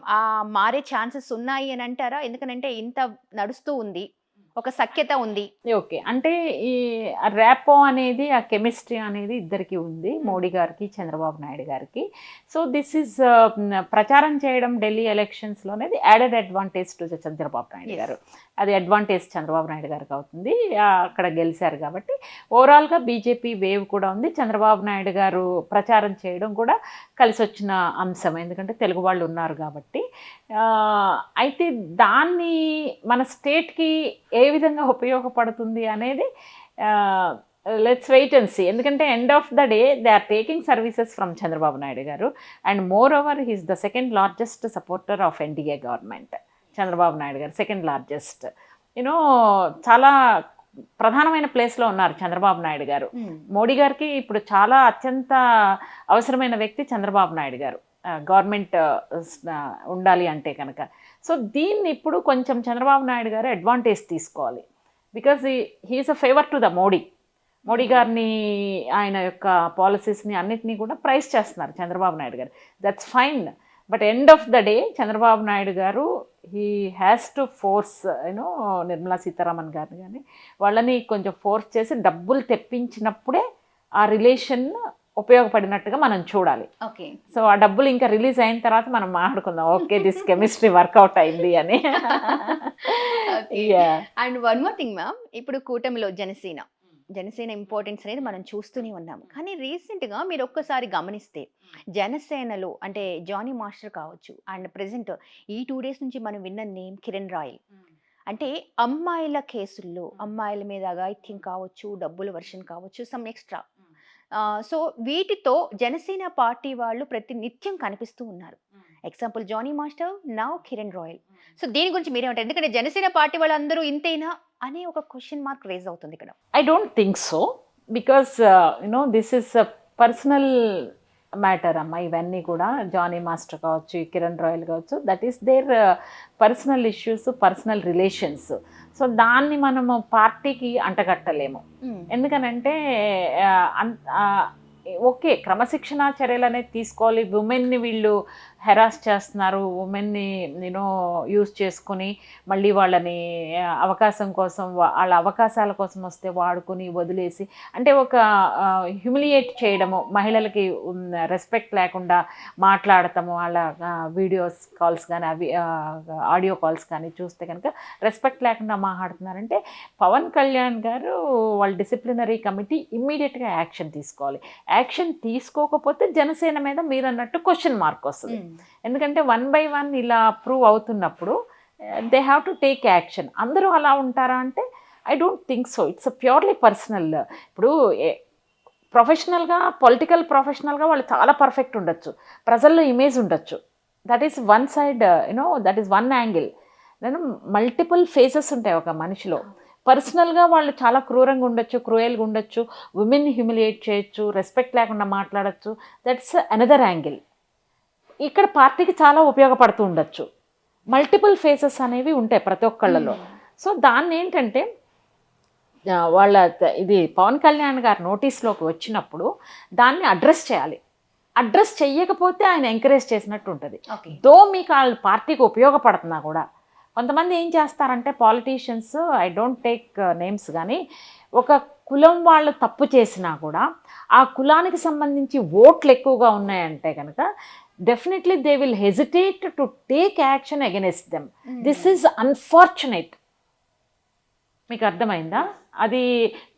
మారే ఛాన్సెస్ ఉన్నాయి అని అంటారా? ఎందుకనంటే ఇంత నడుస్తూ ఉంది, ఒక సఖ్యత ఉంది. ఓకే, అంటే ఈ ర్యాపో అనేది, ఆ కెమిస్ట్రీ అనేది ఇద్దరికి ఉంది, మోడీ గారికి చంద్రబాబు నాయుడు గారికి. సో దిస్ ఈజ్ ప్రచారం చేయడం ఢిల్లీ ఎలక్షన్స్లో అనేది added advantage to Chandrababu Naidu గారు. అది అడ్వాంటేజ్ చంద్రబాబు నాయుడు గారికి అవుతుంది, అక్కడ గెలిచారు కాబట్టి. ఓవరాల్గా బీజేపీ వేవ్ కూడా ఉంది, చంద్రబాబు నాయుడు గారు ప్రచారం చేయడం కూడా కలిసి వచ్చిన అంశం, ఎందుకంటే తెలుగు వాళ్ళు ఉన్నారు కాబట్టి. అయితే దాన్ని మన స్టేట్కి ఏ విధంగా ఉపయోగపడుతుంది అనేది లెట్స్ వెయిట్ అండ్ సీ. ఎందుకంటే end of the day they are taking services from Chandrababu Naidu గారు and moreover he's the second largest supporter of NDA government. Chandrababu Naidu గారు సెకండ్ లార్జెస్ట్, యూనో చాలా ప్రధానమైన ప్లేస్లో ఉన్నారు చంద్రబాబు నాయుడు గారు. మోడీ గారికి ఇప్పుడు చాలా అత్యంత అవసరమైన వ్యక్తి చంద్రబాబు నాయుడు గారు, గవర్నమెంట్ ఉండాలి అంటే కనుక. సో దీన్ని ఇప్పుడు కొంచెం చంద్రబాబు నాయుడు గారు అడ్వాంటేజ్ తీసుకోవాలి, because he's a favour to the Modi గారిని, ఆయన యొక్క పాలసీస్ని అన్నిటినీ కూడా ప్రైజ్ చేస్తున్నారు చంద్రబాబు నాయుడు గారు. That's fine, but end of the day Chandrababu Naidu గారు he has to force Nirmala Sitharaman గారిని కానీ వాళ్ళని కొంచెం ఫోర్స్ చేసి డబ్బులు తెప్పించినప్పుడే ఆ రిలేషన్ ఉపయోగపడినట్టుగా మనం చూడాలి. ఓకే, సో ఆ డబ్బులు ఇంకా రిలీజ్ అయిన తర్వాత మనం మాట్లాడుకుందాం, ఓకే దిస్ కెమిస్ట్రీ వర్కౌట్ అయింది అని. And one more thing ma'am, ఇప్పుడు కూటమిలో జనసేన ఇంపార్టెన్స్ అనేది మనం చూస్తూనే ఉన్నాం. కానీ రీసెంట్గా మీరు ఒక్కసారి గమనిస్తే జనసేనలో అంటే జానీ మాస్టర్ కావచ్చు అండ్ ప్రెసెంట్ ఈ 2 days నుంచి మనం విన్న నేమ్ కిరణ్ రాయల్. అంటే అమ్మాయిల కేసుల్లో అమ్మాయిల మీద అఘాయిత్యం కావచ్చు, డబ్బుల వర్షం కావచ్చు, సమ్ ఎక్స్ట్రా. సో వీటితో జనసేన పార్టీ వాళ్ళు ప్రతి నిత్యం కనిపిస్తూ ఉన్నారు. Example Jani master, now Kiran Royal. So దీని గురించి మీరేమంటారు? ఎందుకంటే జనసేన పార్టీ వాళ్ళందరూ ఇంతేనా అనే ఒక క్వశ్చన్ మార్క్ రేజ్ అవుతుంది ఇక్కడ. I don't think so, because this is personal matter అమ్మ. ఇవన్నీ కూడా జానీ మాస్టర్ కావచ్చు, కిరణ్ రాయల్ కావచ్చు, that is there personal issues, personal relations. So దాన్ని మనము పార్టీకి అంటగట్టలేము. ఎందుకనంటే ఓకే, క్రమశిక్షణా చర్యలు అనేది తీసుకోవాలి. ఉమెన్ని వీళ్ళు హెరాస్ చేస్తున్నారు, ఉమెన్ని యూజ్ చేసుకుని మళ్ళీ వాళ్ళని అవకాశం కోసం, వాళ్ళ అవకాశాల కోసం వస్తే వాడుకొని వదిలేసి, అంటే ఒక హ్యూమిలియేట్ చేయడము, మహిళలకి రెస్పెక్ట్ లేకుండా మాట్లాడటము, వాళ్ళ వీడియోస్ కాల్స్ కానీ అవి ఆడియో కాల్స్ కానీ చూస్తే కనుక రెస్పెక్ట్ లేకుండా మాట్లాడుతున్నారంటే పవన్ కళ్యాణ్ గారు వాళ్ళ డిసిప్లినరీ కమిటీ ఇమ్మీడియట్గా యాక్షన్ తీసుకోవాలి. యాక్షన్ తీసుకోకపోతే జనసేన మీద మీరు అన్నట్టు క్వశ్చన్ మార్క్ వస్తుంది. ఎందుకంటే 1 by 1 ఇలా ప్రూవ్ అవుతున్నప్పుడు they have to take action. అందరూ అలా ఉంటారా అంటే I don't think so. It's purely personal. ఇప్పుడు ప్రొఫెషనల్గా, పొలిటికల్ ప్రొఫెషనల్గా వాళ్ళు చాలా పర్ఫెక్ట్ ఉండొచ్చు, ప్రజల్లో ఇమేజ్ ఉండొచ్చు. That is one side, that is one angle. Multiple faces ఉంటాయి ఒక మనిషిలో. పర్సనల్గా వాళ్ళు చాలా క్రూరంగా ఉండొచ్చు, క్రూయల్గా ఉండొచ్చు, ఉమెన్ని హ్యూమిలియేట్ చేయొచ్చు, రెస్పెక్ట్ లేకుండా మాట్లాడచ్చు. That's another angle. ఇక్కడ పార్టీకి చాలా ఉపయోగపడుతూ ఉండొచ్చు. మల్టిపుల్ ఫేసెస్ అనేవి ఉంటాయి ప్రతి ఒక్కళ్ళలో. సో దాన్ని ఏంటంటే వాళ్ళ ఇది పవన్ కళ్యాణ్ గారు నోటీస్లోకి వచ్చినప్పుడు దాన్ని అడ్రస్ చేయాలి. అడ్రస్ చెయ్యకపోతే ఆయన ఎంకరేజ్ చేసినట్టు ఉంటుంది. దో మీకు వాళ్ళ పార్టీకి ఉపయోగపడుతున్నా కూడా కొంతమంది ఏం చేస్తారంటే politicians, I don't take names, కానీ ఒక కులం వాళ్ళు తప్పు చేసినా కూడా ఆ కులానికి సంబంధించి ఓట్లు ఎక్కువగా ఉన్నాయంటే కనుక definitely they will hesitate to take action against them. This is unfortunate. మీకు అర్థమైందా? అది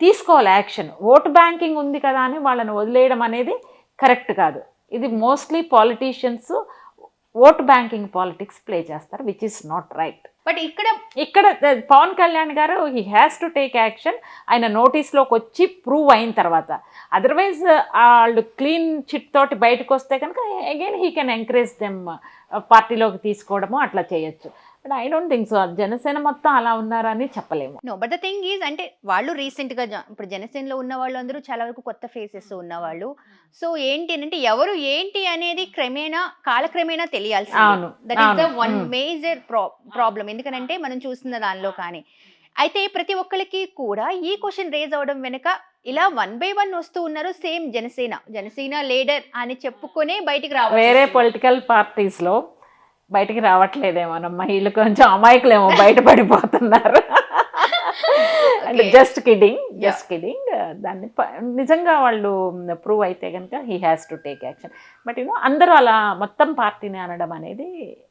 తీసుకోవాలి యాక్షన్. ఓట్ బ్యాంకింగ్ ఉంది కదా అని వాళ్ళని వదిలేయడం అనేది కరెక్ట్ కాదు. ఇది mostly politicians vote banking politics play చేస్తారు, which is not right. But ఇక్కడ పవన్ కళ్యాణ్ గారు he has to take action. ఆయన నోటీస్లోకి వచ్చి ప్రూవ్ అయిన తర్వాత. అదర్వైజ్ వాళ్ళు క్లీన్ చిట్ తోటి బయటకు వస్తే కనుక again he can encourage them పార్టీలోకి తీసుకోవడము అట్లా చేయొచ్చు. But I don't think so. Janasena మొత్తం అలా ఉన్నారని చెప్పలేము. No, but the thing is అంటే వాళ్ళు రీసెంట్గా ఇప్పుడు జనసేనలో ఉన్న వాళ్ళు అందరూ చాలా వరకు కొత్త ఫేసెస్ ఉన్నవాళ్ళు. సో ఏంటి అంటే ఎవరు ఏంటి అనేది కాలక్రమేణా తెలియాల్సి. That is the one major problem. ఎందుకంటే మనం చూస్తున్న దానిలో కానీ అయితే ప్రతి ఒక్కరికి కూడా ఈ క్వశ్చన్ రేజ్ అవడం వెనుక ఇలా 1 by 1 వస్తూ ఉన్నారు. సేమ్ జనసేన లీడర్ అని చెప్పుకునే బయటికి రావాలి. వేరే పొలిటికల్ పార్టీస్లో బయటికి రావట్లేదేమోనమ్మా, వీళ్ళు కొంచెం అమాయకులేమో బయటపడిపోతున్నారు. అంటే జస్ట్ కిడింగ్. దాన్ని నిజంగా వాళ్ళు ప్రూవ్ అయితే కనుక he has to take action. But అందరూ అలా మొత్తం పార్టీని అనడం అనేది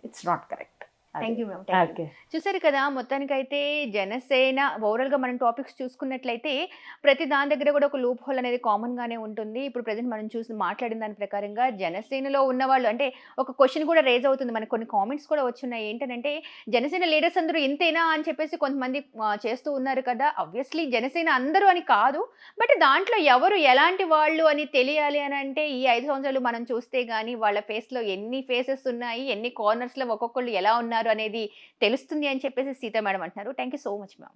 it's not correct. Thank you ma'am. Okay, చూసారు కదా, మొత్తానికైతే జనసేన ఓవరాల్గా మనం టాపిక్స్ చూసుకున్నట్లయితే ప్రతి దాని దగ్గర కూడా ఒక లూప్ హోల్ అనేది కామన్గానే ఉంటుంది. ఇప్పుడు ప్రజెంట్ మనం మాట్లాడిన దాని ప్రకారంగా జనసేనలో ఉన్నవాళ్ళు అంటే ఒక క్వశ్చన్ కూడా రేజ్ అవుతుంది. మనకు కొన్ని కామెంట్స్ కూడా వచ్చున్నాయి. ఏంటంటే జనసేన లీడర్స్ అందరూ ఇంతేనా అని చెప్పేసి కొంతమంది చేస్తూ ఉన్నారు కదా. ఆబ్వియస్లీ జనసేన అందరూ అని కాదు, బట్ దాంట్లో ఎవరు ఎలాంటి వాళ్ళు అని తెలియాలి అని అంటే ఈ 5 సంవత్సరాలు మనం చూస్తే కానీ వాళ్ళ ఫేస్లో ఎన్ని ఫేసెస్ ఉన్నాయి, ఎన్ని కార్నర్స్లో ఒక్కొక్కళ్ళు ఎలా ఉన్నారు అనేది తెలుస్తుంది అని చెప్పేసి సీతా మేడం అంటున్నారు. Thank you so much ma'am.